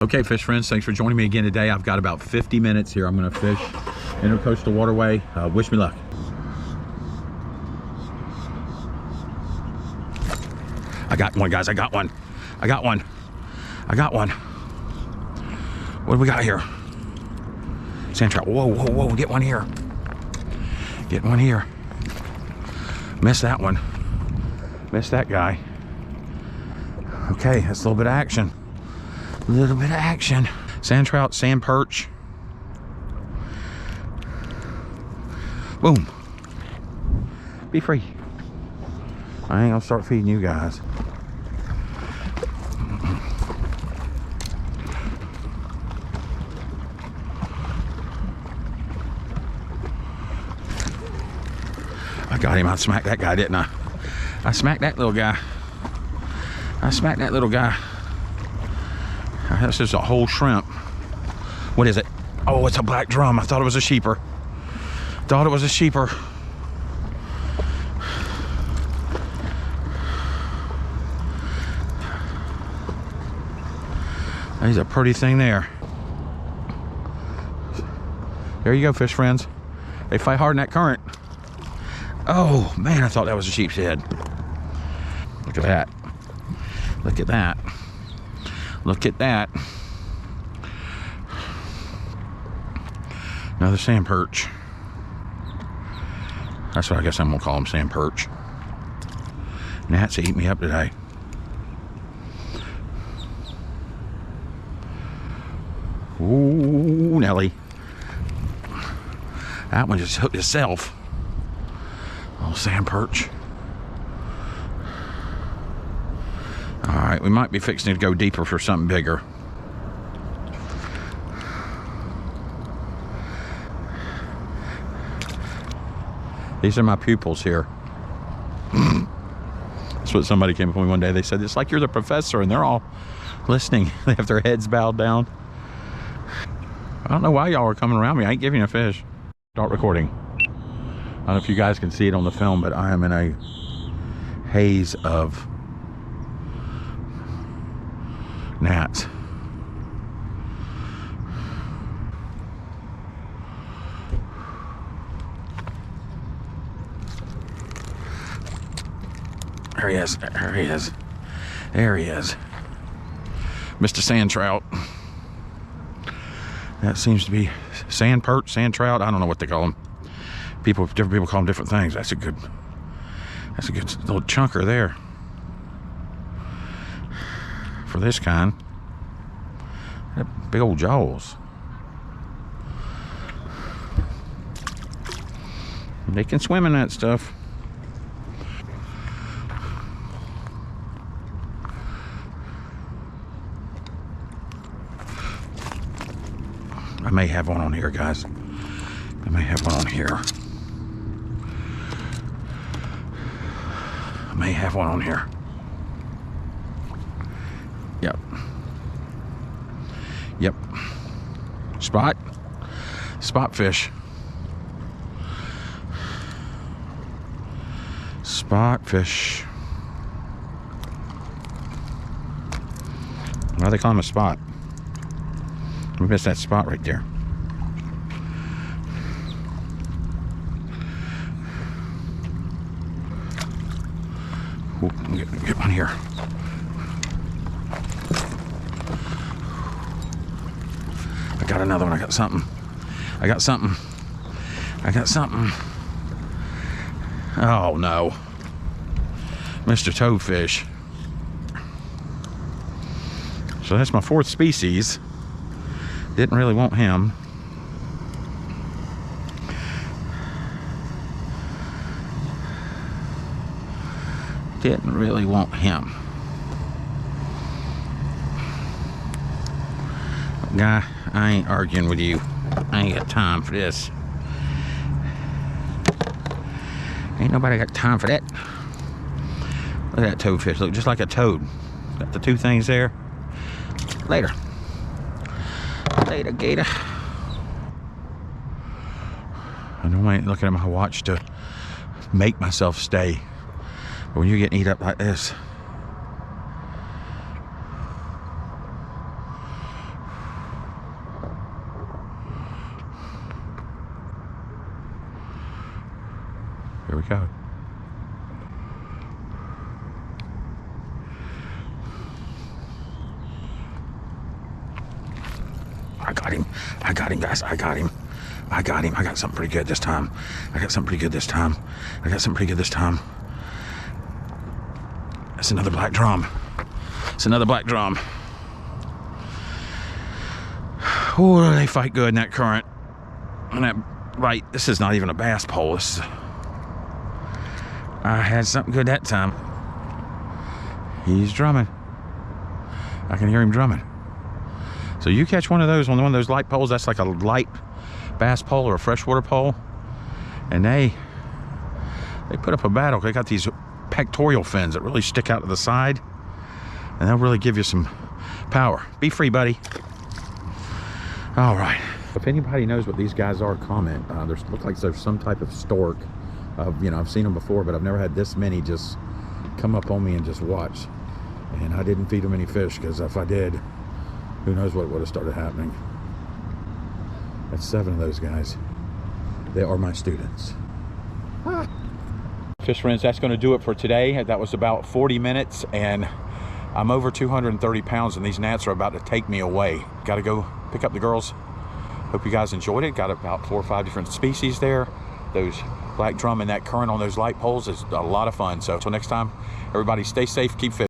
Okay, fish friends, thanks for joining me again today. I've got about 50 minutes here. I'm going to fish Intercoastal Waterway. Wish me luck. I got one, guys. I got one. I got one. I got one. What do we got here? Sand trout. Whoa, whoa, whoa. Get one here. Get one here. Missed that one. Missed that guy. Okay, that's a little bit of action. A little bit of action. Sand trout, sand perch. Boom. Be free. I ain't gonna start feeding you guys. I got him. I smacked that guy, didn't I? I smacked that little guy. I smacked that little guy. This is a whole shrimp. What is it? Oh, it's a black drum. I thought it was a sheeper. Thought it was a sheeper. There's a pretty thing there. There you go, fish friends. They fight hard in that current. Oh, man, I thought that was a sheepshead. Look at that. Look at that. Look at that. Another sand perch. That's what I guess I'm gonna call them, sand perch. Gnats eat me up today. Ooh, Nelly. That one just hooked itself. Little sand perch. All right, we might be fixing to go deeper for something bigger. These are my pupils here. That's what somebody came up with me one day. They said, it's like you're the professor, and they're all listening. They have their heads bowed down. I don't know why y'all are coming around me. I ain't giving you a fish. Start recording. I don't know if you guys can see it on the film, but I am in a haze of gnats. There he is. There he is. There he is. Mr. Sand Trout. That seems to be sand perch, sand trout. I don't know what they call them. Different people call them different things. That's a good little chunker there. For this kind. Big old jaws. They can swim in that stuff. I may have one on here, guys. I may have one on here. I may have one on here. Yep. Yep. Spot fish. Spot fish. Why do they call him a spot? We missed that spot right there. Ooh, get one here. I got another one. I got something. I got something. I got something. Oh no. Mr. Toadfish. So that's my fourth species. Didn't really want him. Didn't really want him. Guy, I ain't arguing with you. I ain't got time for this. Ain't nobody got time for that. Look at that toadfish. Look just like a toad. Got the two things there. Later. Later, gator. I know I ain't looking at my watch to make myself stay. But when you're getting eat up like this, Here we go. I got him. I got him, guys. I got him. I got him. I got something pretty good this time. I got something pretty good this time. I got something pretty good this time. That's another black drum. It's another black drum. Oh, they fight good in that current. And that bite. This is not even a bass pole. This is I had something good that time. He's drumming. I can hear him drumming. So you catch one of those on one of those light poles, that's like a light bass pole or a freshwater pole, and they put up a battle. They got these pectoral fins that really stick out to the side, and they'll really give you some power. Be free, buddy. All right. If anybody knows what these guys are, comment. There's looks like there's some type of stork. You know, I've seen them before, but I've never had this many just come up on me and just watch. And I didn't feed them any fish, because if I did, who knows what would have started happening. That's 7 of those guys. They are my students. Fish friends, that's going to do it for today. That was about 40 minutes, and I'm over 230 pounds, and these gnats are about to take me away. Got to go pick up the girls. Hope you guys enjoyed it. Got about 4 or 5 different species there. Those black drum and that current on those light poles is a lot of fun. So until next time, everybody stay safe, keep fishing.